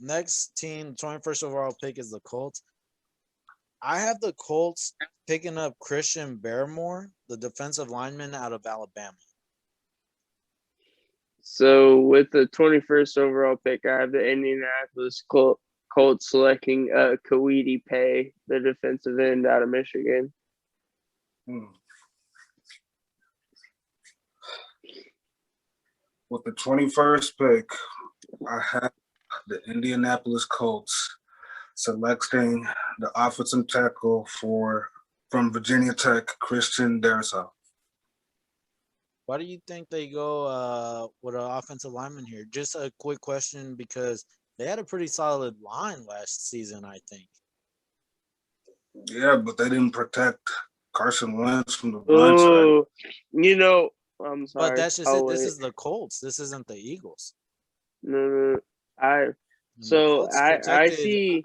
next team, 21st overall pick is the Colts. I have the Colts picking up Christian Barmore, the defensive lineman out of Alabama. So with the 21st overall pick, I have the Indianapolis Colts selecting Kawhi Pay, the defensive end out of Michigan. With the 21st pick, I have the Indianapolis Colts selecting the offensive tackle from Virginia Tech, Christian Darrisaw. Why do you think they go with an offensive lineman here? Just a quick question because they had a pretty solid line last season, I think. Yeah, but they didn't protect Carson Wentz from the blind side. Oh, I'm sorry. But that's just it. This is the Colts. This isn't the Eagles. No. I see.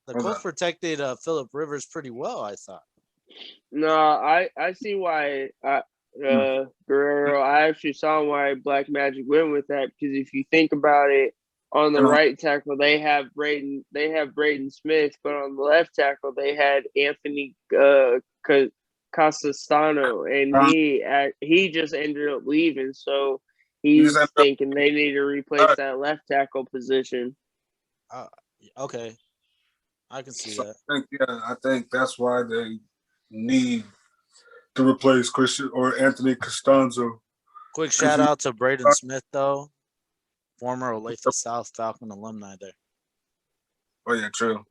The Colts protected Phillip Rivers pretty well, I thought. No, I see why Guerrero. I actually saw why Black Magic went with that because if you think about it, on the right tackle they have Braden Smith, but on the left tackle they had Anthony Castastano, and he just ended up leaving, so he's thinking they need to replace that left tackle position. Okay. I can see that. I think that's why they need to replace Christian or Anthony Costanzo. Quick shout out to Braden Smith, though, former Olathe South Falcon alumni there. Oh yeah, true.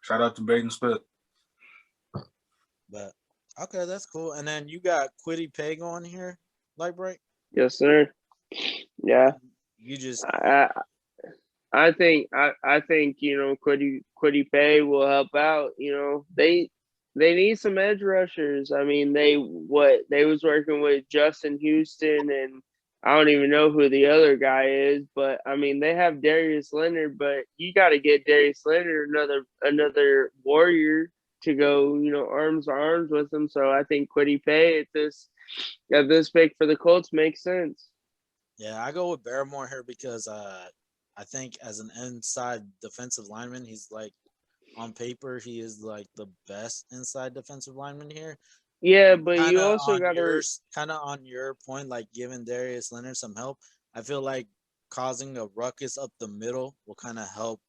Shout out to Braden Smith. But okay, that's cool. And then you got Kwity Paye going here, Light Break. Yes, sir. Yeah. You just. I think Kwity Paye will help out. They need some edge rushers. I mean, they was working with Justin Houston, and I don't even know who the other guy is, but I mean they have Darius Leonard, but you got to get Darius Leonard another warrior to go, arms to arms with him. So I think Kwity Paye at this pick for the Colts makes sense. Yeah, I go with Barmore here because I think as an inside defensive lineman, he's like on paper he is like the best inside defensive lineman here. Yeah, but kinda you also got to kind of on your point, like giving Darius Leonard some help. I feel like causing a ruckus up the middle will kind of help.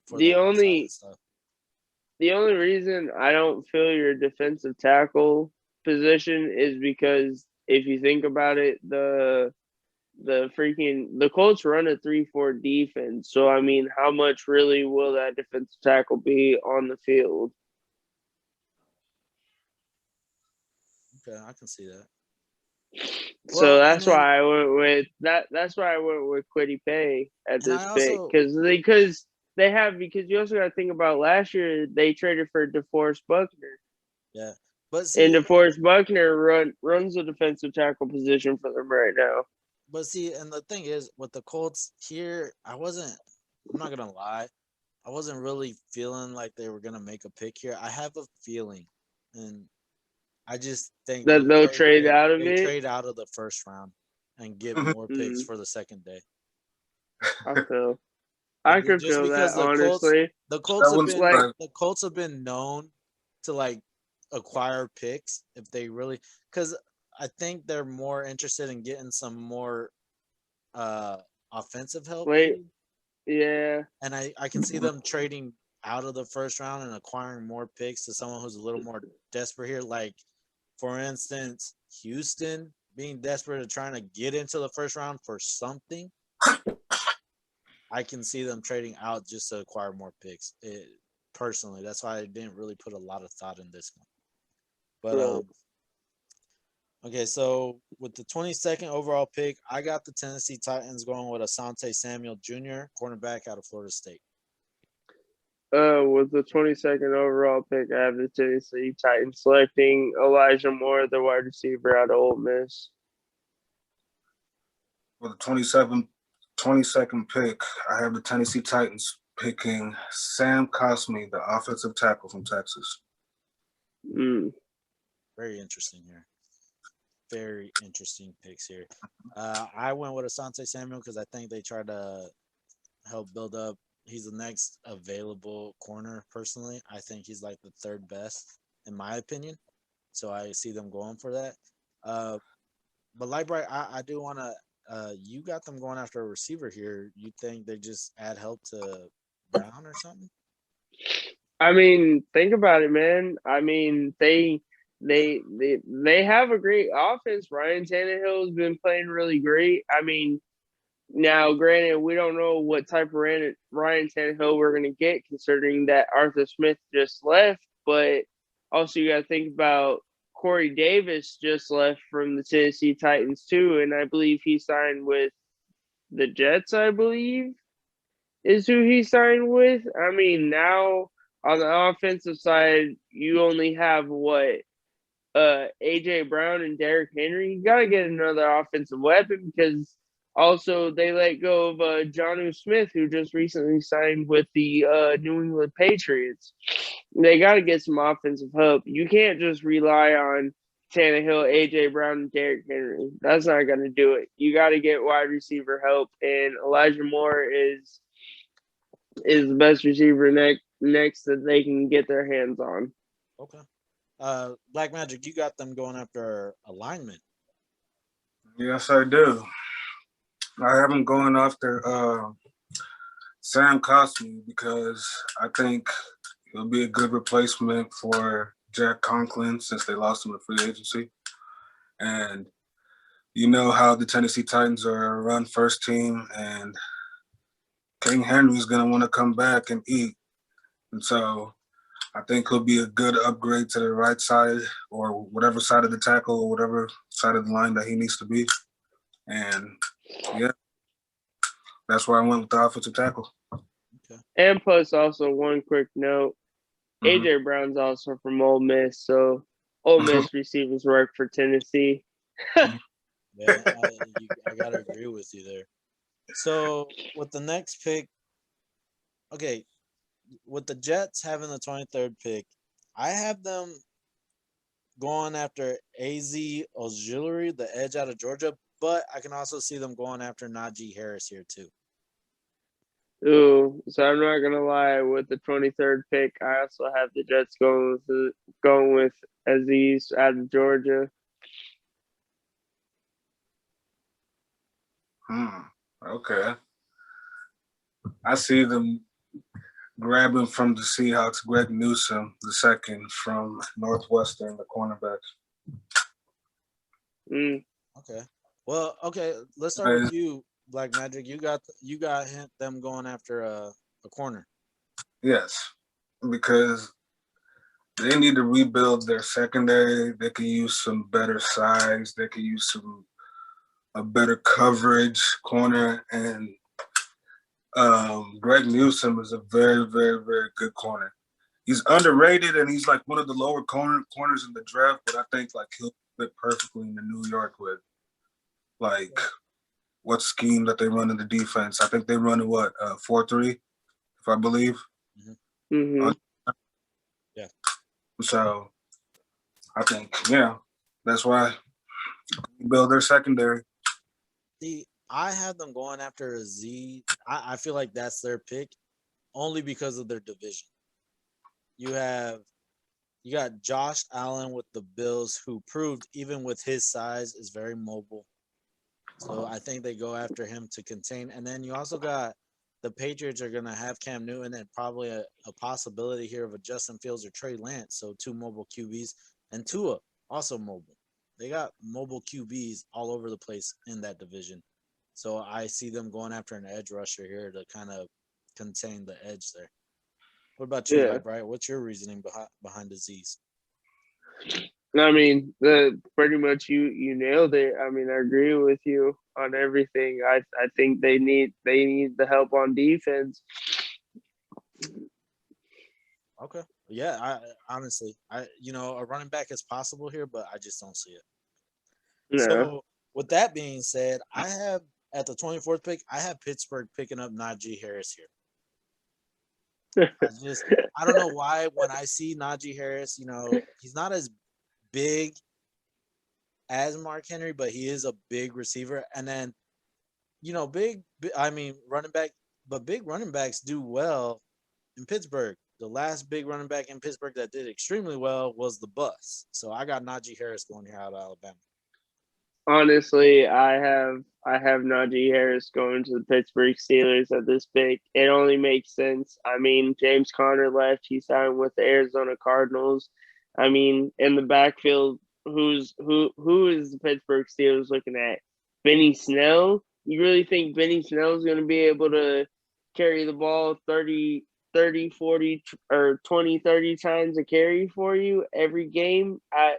The only reason I don't feel your defensive tackle position is because if you think about it, the Colts run a 3-4 defense. So I mean, how much really will that defensive tackle be on the field? Okay, I can see that. So that's why I went with that. That's why I went with Kwity Paye at this pick because you also got to think about last year they traded for DeForest Buckner. Yeah, and DeForest Buckner runs the defensive tackle position for them right now. But see, and the thing is with the Colts here, I'm not gonna lie, I wasn't really feeling like they were gonna make a pick here. I have a feeling, and I just think that they'll trade out of it. Trade out of the first round and get more picks for the second day. I could feel that honestly. The Colts have been known to like acquire picks if they really, because I think they're more interested in getting some more offensive help. Yeah. And I can see them trading out of the first round and acquiring more picks to someone who's a little more desperate here. Like, for instance, Houston being desperate and trying to get into the first round for something. I can see them trading out just to acquire more picks. Personally, that's why I didn't really put a lot of thought in this one. But okay, so with the 22nd overall pick, I got the Tennessee Titans going with Asante Samuel Jr., cornerback out of Florida State. With the 22nd overall pick, I have the Tennessee Titans selecting Elijah Moore, the wide receiver out of Ole Miss. With the 22nd pick, I have the Tennessee Titans picking Sam Cosmi, the offensive tackle from Texas. Very interesting here. Very interesting picks here. I went with Asante Samuel because I think they tried to help build up. He's the next available corner. Personally, I think he's like the third best in my opinion. So I see them going for that. Uh, but like Bright, I do want to. You got them going after a receiver here. You think they just add help to Brown or something? I mean, think about it, man. I mean, they have a great offense. Ryan Tannehill has been playing really great. I mean, now granted, we don't know what type of Ryan Tannehill we're gonna get, considering that Arthur Smith just left. But also, you got to think about Corey Davis just left from the Tennessee Titans too, and I believe he signed with the Jets. I believe is who he signed with. I mean, now on the offensive side, you only have what AJ Brown and Derrick Henry. You got to get another offensive weapon because also they let go of Jonnu Smith, who just recently signed with the New England Patriots. They got to get some offensive help. You can't just rely on Tannehill, AJ Brown, and Derrick Henry. That's not going to do it. You got to get wide receiver help, and Elijah Moore is the best receiver next that they can get their hands on. Okay. Black Magic, you got them going after alignment. Yes, I do. I have them going after Sam Cosmi because I think he'll be a good replacement for Jack Conklin since they lost him in free agency. And you know how the Tennessee Titans are a run first team, and King Henry's going to want to come back and eat. And so I think he'll be a good upgrade to the right side or whatever side of the tackle or whatever side of the line that he needs to be. And, yeah, that's why I went with the offensive tackle. Okay. And plus, also, one quick note, A.J. Brown's also from Ole Miss, so Ole Miss receivers work for Tennessee. Yeah, I got to agree with you there. So, with the next pick, okay, with the Jets having the 23rd pick, I have them going after AZ Ojulari, the edge out of Georgia, but I can also see them going after Najee Harris here too. Ooh, so I'm not gonna lie. With the 23rd pick, I also have the Jets going with Aziz out of Georgia. Okay. I see them grabbing from the Seahawks Greg Newsome, the second from Northwestern, the cornerback. Okay. Well, okay. Let's start with you, Black Magic. You got them going after a corner. Yes, because they need to rebuild their secondary. They can use some better size. They can use a better coverage corner, and Greg Newsome is a very, very, very good corner. He's underrated, and he's like one of the lower corners in the draft, but I think like he'll fit perfectly in New York with like what scheme that they run in the defense. I think they run a 4-3, if I believe. Yeah. So I think, that's why they build their secondary. See, I have them going after a Z. I feel like that's their pick only because of their division. You got Josh Allen with the Bills, who proved even with his size is very mobile. So I think they go after him to contain. And then you also got the Patriots are going to have Cam Newton and probably a possibility here of a Justin Fields or Trey Lance. So 2 mobile QBs, and Tua also mobile. They got mobile QBs all over the place in that division. So I see them going after an edge rusher here to kind of contain the edge there. What about you, Brian? What's your reasoning behind disease? I mean, pretty much you nailed it. I mean, I agree with you on everything. I think they need the help on defense. Okay. Yeah, I honestly, a running back is possible here, but I just don't see it. No. So with that being said, I have at the 24th pick, I have Pittsburgh picking up Najee Harris here. I don't know why when I see Najee Harris, he's not as big as Mark Henry, but he is a big receiver. And then, running back, but big running backs do well in Pittsburgh. The last big running back in Pittsburgh that did extremely well was the Bus. So I got Najee Harris going here out of Alabama. Honestly, I have Najee Harris going to the Pittsburgh Steelers at this pick. It only makes sense. I mean, James Conner left. He signed with the Arizona Cardinals. I mean, in the backfield, who is the Pittsburgh Steelers looking at? Benny Snell? You really think Benny Snell is going to be able to carry the ball 30, 40, or 20, 30 times a carry for you every game? I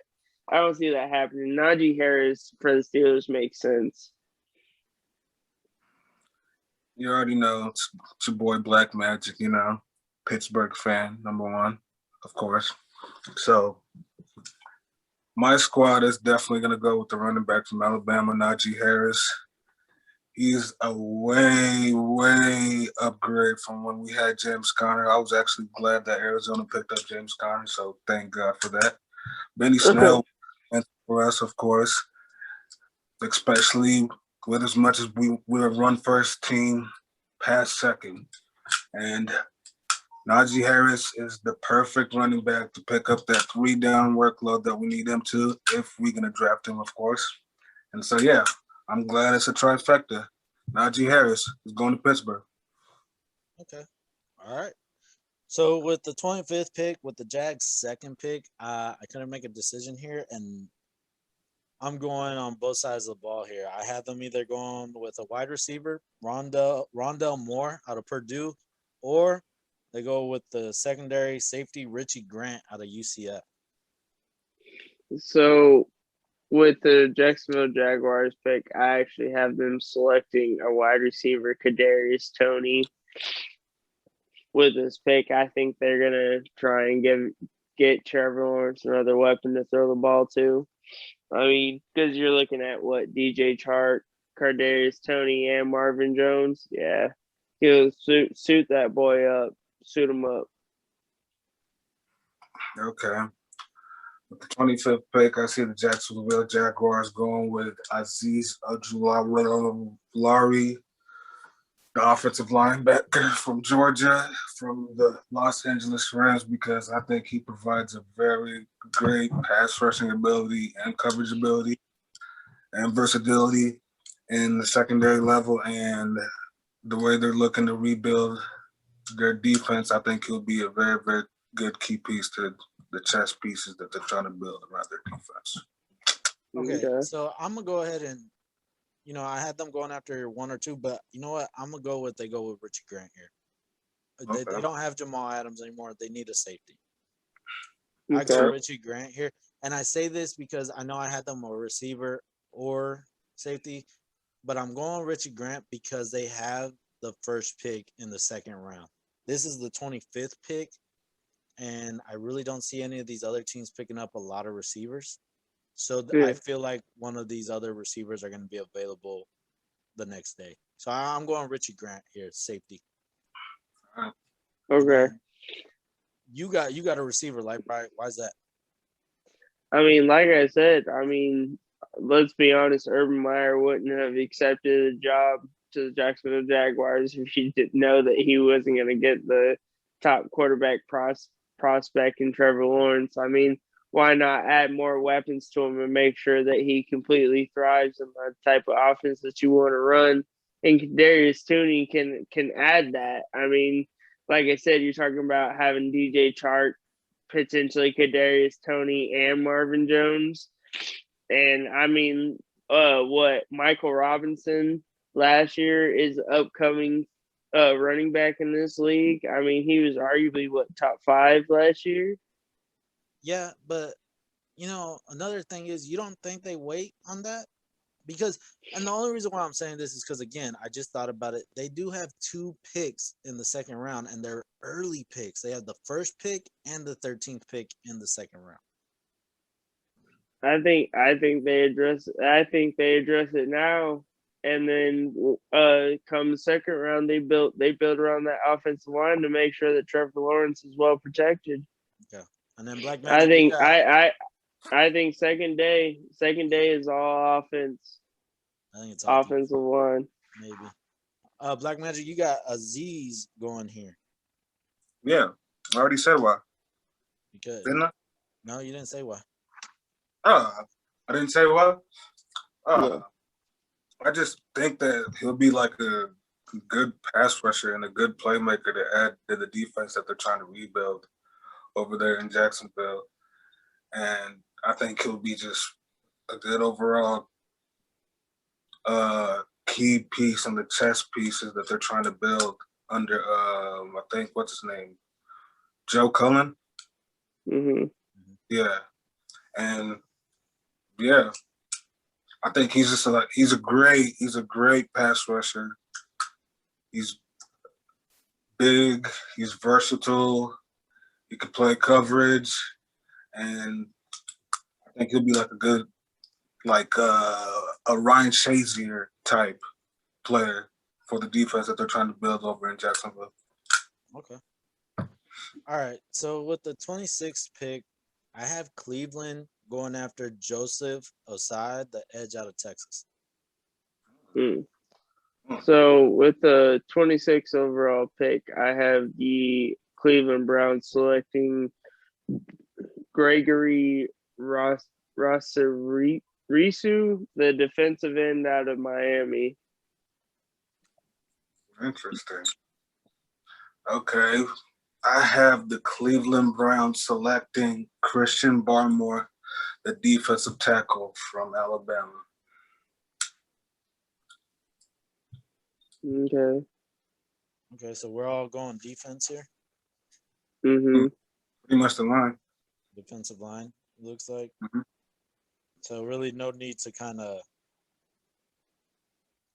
don't see that happening. Najee Harris for the Steelers makes sense. You already know it's your boy Black Magic, Pittsburgh fan, number one, of course. So my squad is definitely going to go with the running back from Alabama, Najee Harris. He's a way upgrade from when we had James Conner. I was actually glad that Arizona picked up James Conner, so thank God for that. Benny Snell for us, of course, especially with as much as we're a run first team, pass second. And Najee Harris is the perfect running back to pick up that 3-down workload that we need him to if we're going to draft him, of course. And so, yeah, I'm glad it's a trifecta. Najee Harris is going to Pittsburgh. Okay. All right. So with the 25th pick, with the Jags' second pick, I couldn't make a decision here, and I'm going on both sides of the ball here. I had them either going with a wide receiver, Rondell Moore out of Purdue, or they go with the secondary safety, Richie Grant out of UCF. So with the Jacksonville Jaguars pick, I actually have them selecting a wide receiver, Kadarius Toney. With this pick, I think they're gonna try and get Trevor Lawrence another weapon to throw the ball to. I mean, because you're looking at what DJ Chark, Kadarius Toney, and Marvin Jones. Yeah, he'll suit that boy up, suit him up. Okay. With the 25th pick, I see the Jacksonville Jaguars going with Azeez Ojulari, the offensive linebacker from Georgia, from the Los Angeles Rams, because I think he provides a very great pass rushing ability and coverage ability and versatility in the secondary level. And the way they're looking to rebuild their defense, I think he'll be a very, very good key piece to the chess pieces that they're trying to build around their defense. Okay. So I'm going to go ahead and, I had them going after 1 or 2, but you know what? I'm going to go with Richie Grant here. Okay. They don't have Jamal Adams anymore. They need a safety. Okay. I go Richie Grant here. And I say this because I know I had them a receiver or safety, but I'm going Richie Grant because they have the first pick in the second round. This is the 25th pick, and I really don't see any of these other teams picking up a lot of receivers. So I feel like one of these other receivers are going to be available the next day. So I'm going Richie Grant here, safety. Okay. You got a receiver, like, right? Why is that? I mean, like I said, let's be honest, Urban Meyer wouldn't have accepted a job to the Jacksonville Jaguars if he didn't know that he wasn't going to get the top quarterback prospect in Trevor Lawrence. I mean, why not add more weapons to him and make sure that he completely thrives in the type of offense that you want to run? And Kadarius Toney can add that. I mean, like I said, you're talking about having DJ Chark, potentially Kadarius Toney, and Marvin Jones. And I mean, Michael Robinson last year is upcoming running back in this league. I mean, he was arguably top 5 last year. Yeah, but another thing is, you don't think they wait on that? Because, and the only reason why I'm saying this is because, again, I just thought about it. They do have 2 picks in the second round, and they're early picks. They have the first pick and the 13th pick in the second round. I think they address it now, and then come the second round, they build around that offensive line to make sure that Trevor Lawrence is well protected. Okay, and then Black Magic, I think second day is all offense. I think it's all offensive line. maybe. Black Magic, you got Aziz going here. Yeah, I already said why. Because Didn't I? no, you didn't say why. I didn't say why. No. I just think that he'll be like a good pass rusher and a good playmaker to add to the defense that they're trying to rebuild over there in Jacksonville. And I think he'll be just a good overall key piece in the chess pieces that they're trying to build under I think what's his name? Joe Cullen. Mm-hmm. Yeah. And yeah, I think he's just he's a great pass rusher. He's big, he's versatile, he can play coverage, and I think he'll be like a good a Ryan Shazier type player for the defense that they're trying to build over in Jacksonville. Okay. All right. So with the 26th pick, I have Cleveland going after Joseph Osai, the edge out of Texas. So with the 26th overall pick, I have the Cleveland Browns selecting Gregory Rossarisu, the defensive end out of Miami. Interesting. Okay. I have the Cleveland Browns selecting Christian Barmore, the defensive tackle from Alabama. Okay. Okay, so we're all going defense here. Mm-hmm. Pretty much the line. Defensive line, it looks like. Mm-hmm. So really no need to kind of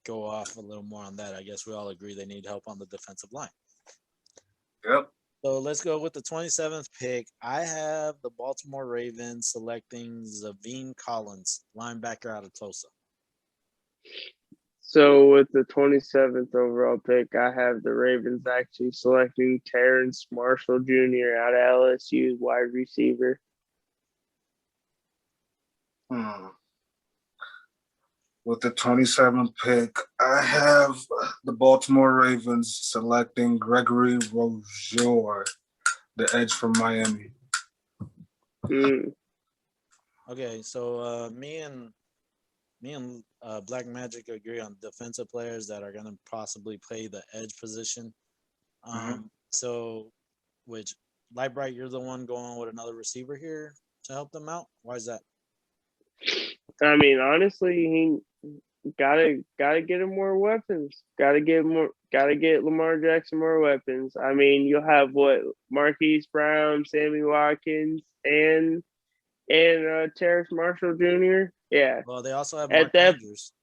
go off a little more on that. I guess we all agree they need help on the defensive line. Yep. So let's go with the 27th pick. I have the Baltimore Ravens selecting Zavine Collins, linebacker out of Tulsa. So with the 27th overall pick, I have the Ravens actually selecting Terrence Marshall Jr. out of LSU's wide receiver. With the 27th pick, I have the Baltimore Ravens selecting Gregory Rozier, the edge from Miami. Okay, so me and Black Magic agree on defensive players that are going to possibly play the edge position. So, which Light Bright, you're the one going with another receiver here to help them out. Why is that? I mean, honestly, he gotta get him more weapons. Gotta get Lamar Jackson more weapons. I mean, you'll have Marquise Brown, Sammy Watkins, and Terrace Marshall Jr. Yeah. Well, they also have Mark Andrews.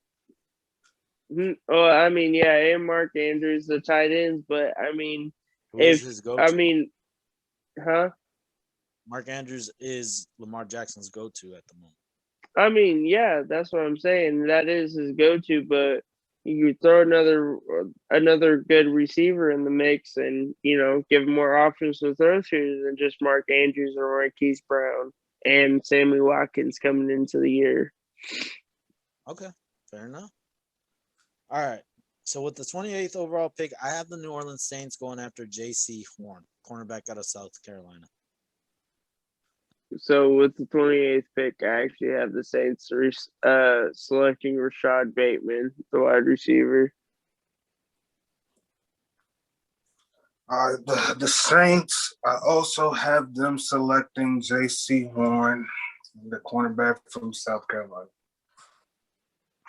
Oh, I mean, yeah, and Mark Andrews, the tight ends. But I mean, Mark Andrews is Lamar Jackson's go-to at the moment. I mean, yeah, that's what I'm saying. That is his go-to, but you throw another good receiver in the mix, and give him more options to throw to than just Mark Andrews or Marquise Brown and Sammy Watkins coming into the year. Okay, fair enough. All right. So with the 28th overall pick, I have the New Orleans Saints going after J.C. Horn, cornerback out of South Carolina. So with the 28th pick, I actually have the Saints selecting Rashad Bateman, the wide receiver. The Saints, I also have them selecting J.C. Horn, the cornerback from South Carolina.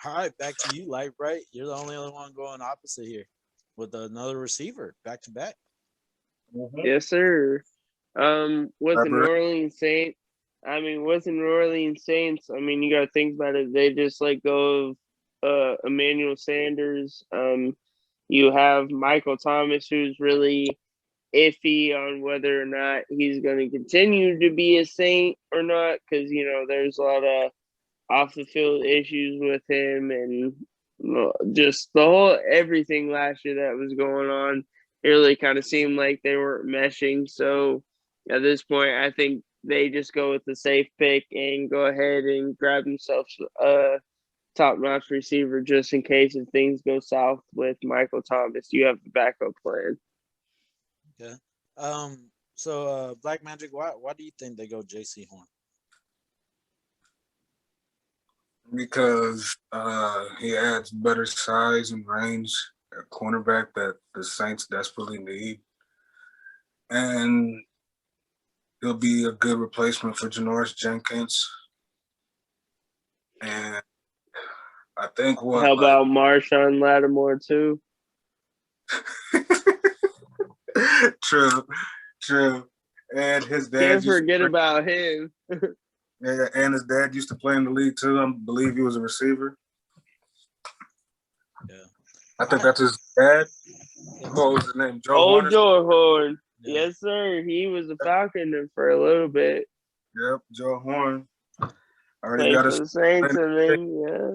All right, back to you, Light Bright. You're the only other one going opposite here with another receiver, back to back. Mm-hmm. Yes, sir. With the New Orleans Saints, you got to think about it. They just let go of Emmanuel Sanders. You have Michael Thomas, who's really iffy on whether or not he's going to continue to be a Saint or not, because there's a lot of off the field issues with him, and just the whole everything last year that was going on. It really kind of seemed like they weren't meshing. So at this point, I think they just go with the safe pick and go ahead and grab themselves top-notch receiver just in case if things go south with Michael Thomas. You have the backup plan. Okay. So Black Magic, why do you think they go J.C. Horn? Because he adds better size and range at cornerback that the Saints desperately need. And he'll be a good replacement for Janoris Jenkins. And I think How about Marshawn Lattimore too? True. And his dad can't forget about him. Yeah, and his dad used to play in the league too. I believe he was a receiver. Yeah. I think that's his dad. What was his name? Joe Horn. Yeah. Yes, sir. He was a Falcon for a little bit. Yep, Joe Horn. Already got the Saints, and then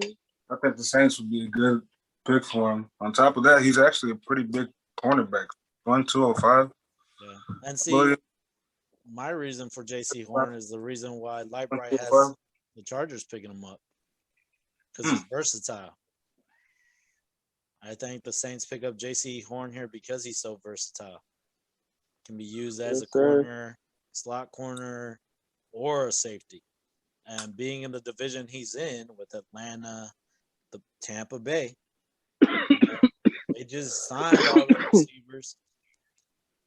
I think the Saints would be a good pick for him. On top of that, he's actually a pretty big cornerback. 205. Yeah, and see, my reason for J.C. Horn is the reason why Lightbright has the Chargers picking him up, because he's versatile. I think the Saints pick up J.C. Horn here because he's so versatile. Can be used as a corner, slot corner, or a safety. And being in the division he's in with Atlanta, the Tampa Bay, they just signed all the receivers,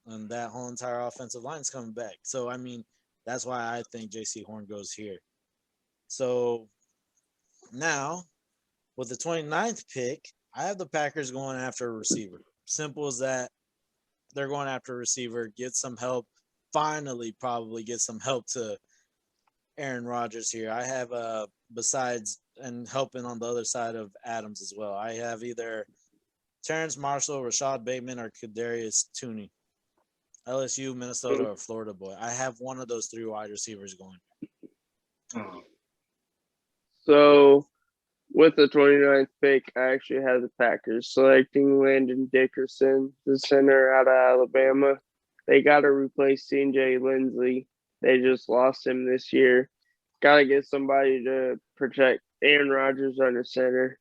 and that whole entire offensive line is coming back. So, I mean, that's why I think J.C. Horn goes here. So, now, with the 29th pick, I have the Packers going after a receiver. Simple as that. They're going after a receiver, get some help, finally probably get some help to Aaron Rodgers here. I have, besides and helping on the other side of Adams as well, I have either Terrence Marshall, Rashad Bateman, or Kadarius Toney. LSU, Minnesota, or Florida boy. I have one of those three wide receivers going. So, with the 29th pick, I actually have the Packers selecting Landon Dickerson, the center out of Alabama. They got to replace C.J. Lindsey. They just lost him this year. Got to get somebody to protect Aaron Rodgers under center.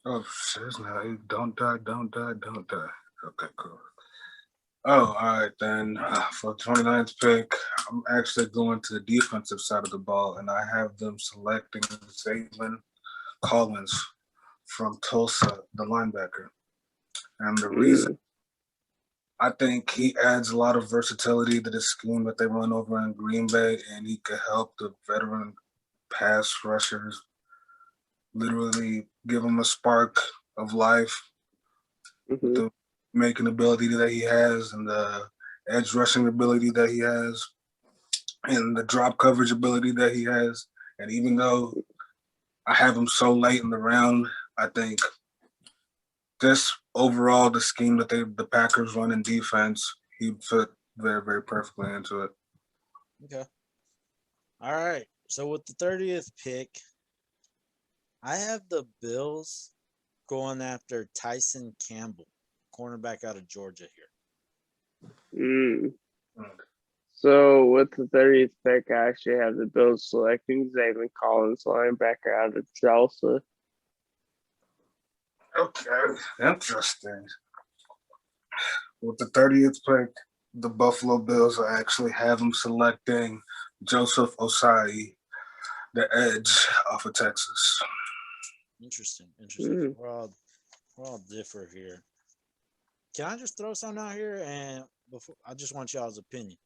Oh, shit. Don't die. Okay, cool. Oh, all right, then. For the 29th pick, I'm actually going to the defensive side of the ball, and I have them selecting Zayvon Collins from Tulsa, the linebacker. And the reason, I think he adds a lot of versatility to the scheme that they run over in Green Bay, and he could help the veteran pass rushers literally give him a spark of life with the making ability that he has and the edge rushing ability that he has and the drop coverage ability that he has. And even though I have him so late in the round, I think just overall the scheme that the Packers run in defense, he fit very, very perfectly into it. Okay. All right. So with the 30th pick, I have the Bills going after Tyson Campbell, cornerback out of Georgia here. So with the 30th pick, I actually have the Bills selecting Zayvon Collins, linebacker out of Tulsa. Okay, interesting. With the 30th pick, the Buffalo Bills will actually have them selecting Joseph Osai, the edge off of Texas. Interesting. We're all different here. Can I just throw something out here? And before, I just want y'all's opinion.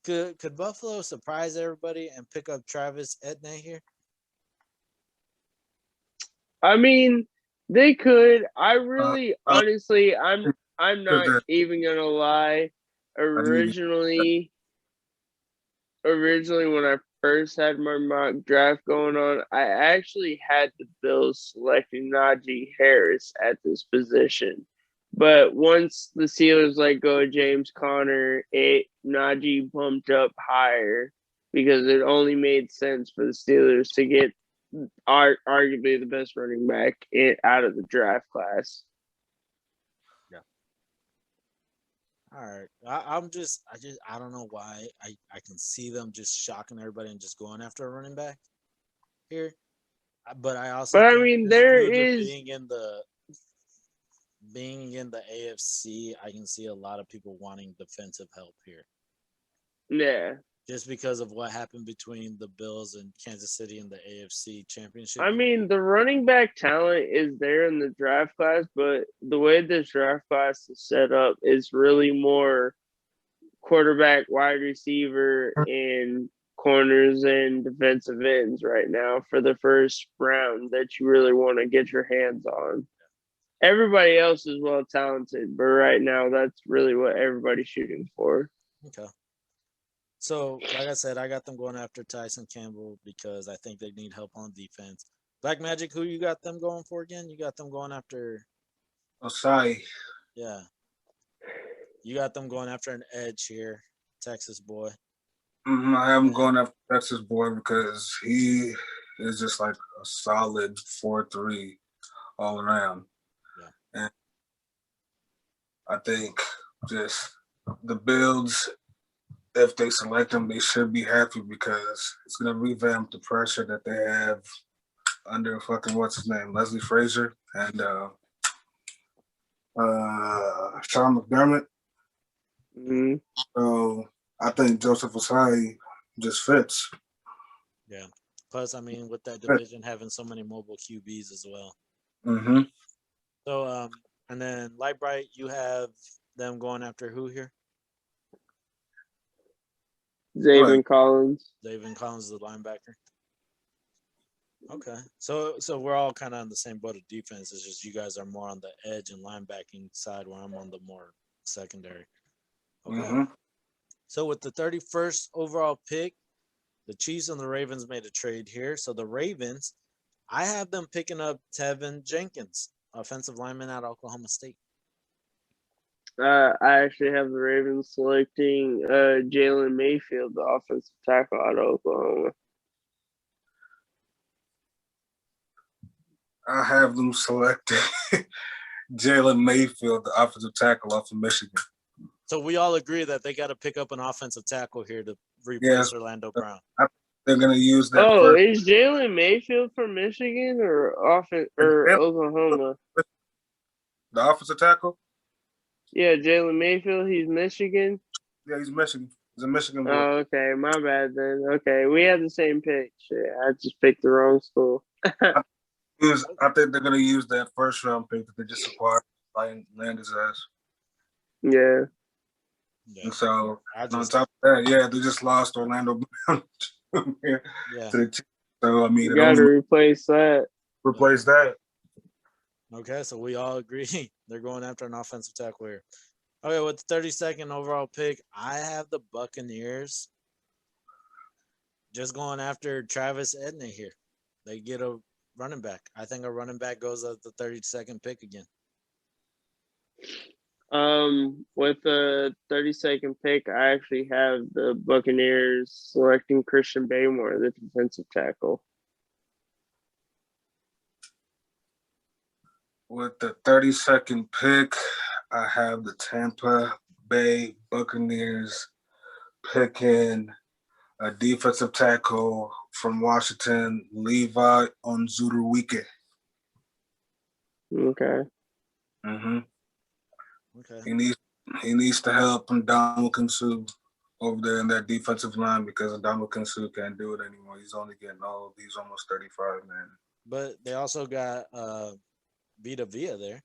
Could Buffalo surprise everybody and pick up Travis Etienne here? I mean, they could. I really, honestly, I'm not even gonna lie. Originally, when I first had my mock draft going on, I actually had the Bills selecting Najee Harris at this position. But once the Steelers let go of James Conner, Najee bumped up higher because it only made sense for the Steelers to get arguably the best running back out of the draft class. Yeah. All right. I don't know why I can see them just shocking everybody and just going after a running back here. But I also But I think mean, just there due to is. being in the AFC, I can see a lot of people wanting defensive help here. Yeah. Just because of what happened between the Bills and Kansas City in the AFC Championship. I mean, the running back talent is there in the draft class, but the way this draft class is set up is really more quarterback, wide receiver, and corners and defensive ends right now for the first round that you really want to get your hands on. Everybody else is well talented, but right now that's really what everybody's shooting for. Okay. So, like I said, I got them going after Tyson Campbell because I think they need help on defense. Black Magic, who you got them going for again? You got them going after. Osai. Yeah. You got them going after an edge here, Texas boy. I have him going after Texas boy because he is just like a solid 4-3 all around. Yeah. And I think just the Bills, if they select him, they should be happy because it's going to revamp the pressure that they have under fucking what's his name, Leslie Frazier and Sean McDermott. Mm-hmm. So I think Joseph Osai just fits. Yeah. Plus, I mean, with that division having so many mobile QBs as well. Mm-hmm. So, and then Light Bright, you have them going after who here? Zaven Collins. Zaven Collins is the linebacker. Okay. So we're all kind of on the same boat of defense. It's just you guys are more on the edge and linebacking side where I'm on the more secondary. Okay. Mm-hmm. So with the 31st overall pick, the Chiefs and the Ravens made a trade here. So the Ravens, I have them picking up Tevin Jenkins, offensive lineman out of Oklahoma State. I actually have the Ravens selecting Jalen Mayfield, the offensive tackle out of Oklahoma. I have them selecting Jalen Mayfield, the offensive tackle off of Michigan. So we all agree that they got to pick up an offensive tackle here to replace Orlando Brown. They're going to use that. Oh, is Jalen Mayfield from Michigan or Oklahoma? The offensive tackle? Yeah, Jalen Mayfield. He's Michigan. Yeah, he's Michigan. He's a Michigan boy. Oh, okay. My bad then. Okay, we had the same pick. Shit, I just picked the wrong school. I think they're going to use that first round pick that they just acquired, land his ass. Yeah. And so on top of that, they just lost Orlando Brown. Yeah. So I mean, you got to replace that. Replace that. Okay, so we all agree they're going after an offensive tackle here. Okay, with the 32nd overall pick, I have the Buccaneers just going after Travis Edney here. They get a running back. I think a running back goes at the 32nd pick again. With the 32nd pick, I actually have the Buccaneers selecting Christian Baymore, the defensive tackle. With the 32nd pick, I have the Tampa Bay Buccaneers picking a defensive tackle from Washington, Levi Onwuzurike. Okay. Mm-hmm. Okay. He needs to help Ndamukong Suh over there in that defensive line because Ndamukong Suh can't do it anymore. He's only getting old. He's almost 35, man. But they also got Vita Vea there.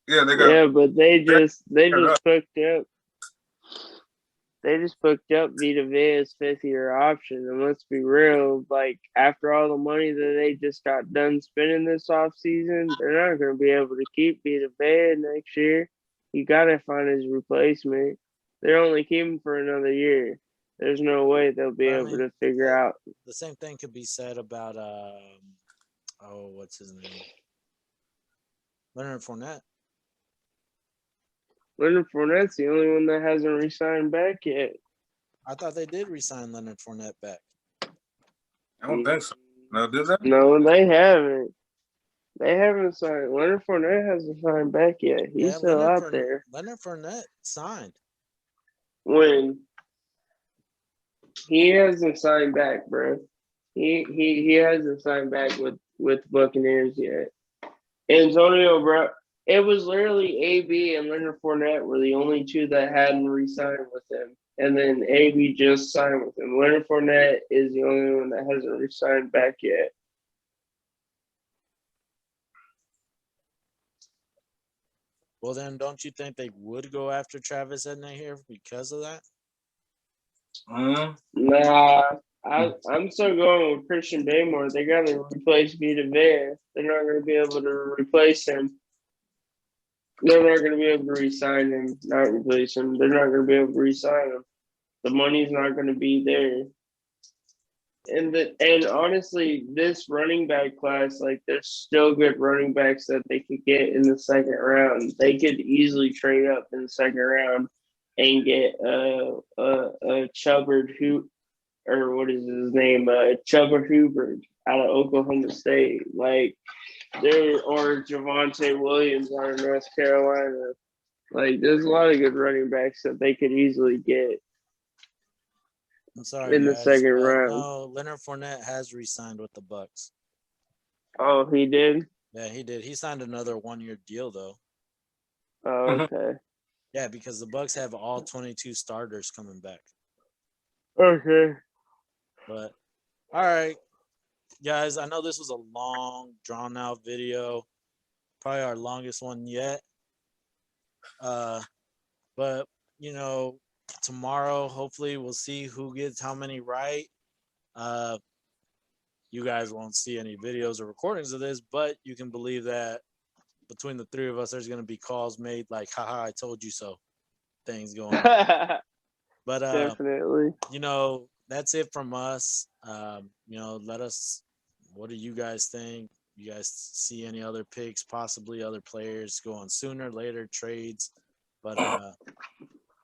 Yeah, they got. Yeah, but they just hooked up. They just hooked up Vita Vea's 5th-year option, and let's be real, like after all the money that they just got done spending this offseason, they're not going to be able to keep Vita Vea next year. You got to find his replacement. They're only keeping for another year. There's no way they'll be able to figure out. The same thing could be said about what's his name? Leonard Fournette. Leonard Fournette's the only one that hasn't re-signed back yet. I thought they did re-sign Leonard Fournette back. I don't think so. No, did they? No, they haven't. They haven't signed. Leonard Fournette hasn't signed back yet. He's still out there. Leonard Fournette signed. When he hasn't signed back, bro. He hasn't signed back with Buccaneers yet. Antonio Brown. It was literally AB and Leonard Fournette were the only two that hadn't re-signed with him. And then AB just signed with him. Leonard Fournette is the only one that hasn't re-signed back yet. Well, then, don't you think they would go after Travis Etienne here because of that? Nah, I'm still going with Christian Baymore. They got to replace Vita Vea. They're not going to be able to replace him. They're not going to be able to re-sign him, not replace him. They're not going to be able to re-sign him. The money's not going to be there. And honestly, this running back class, like, there's still good running backs that they could get in the second round. They could easily trade up in the second round and get a Chubbard Chuba Hubbard out of Oklahoma State, or Javonte Williams out of North Carolina. Like, there's a lot of good running backs that they could easily get. I'm sorry, in the second round. No, Leonard Fournette has re-signed with the Bucs. Oh, he did? Yeah, he did. He signed another 1-year deal, though. Oh, okay. Yeah, because the Bucs have all 22 starters coming back. Okay. But, all right, guys, I know this was a long, drawn-out video. Probably our longest one yet. But, tomorrow, hopefully, we'll see who gets how many right. You guys won't see any videos or recordings of this, but you can believe that between the three of us, there's going to be calls made like, haha, I told you so, things going on. But, definitely. That's it from us. Let us, what do you guys think? You guys see any other picks, possibly other players going sooner, later, trades? But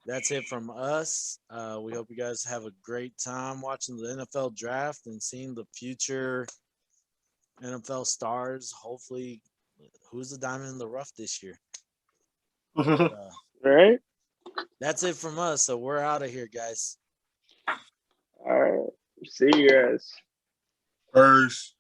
that's it from us. We hope you guys have a great time watching the NFL draft and seeing the future NFL stars. Hopefully, who's the diamond in the rough this year? Right? That's it from us. So we're out of here, guys. All right. See you guys. First.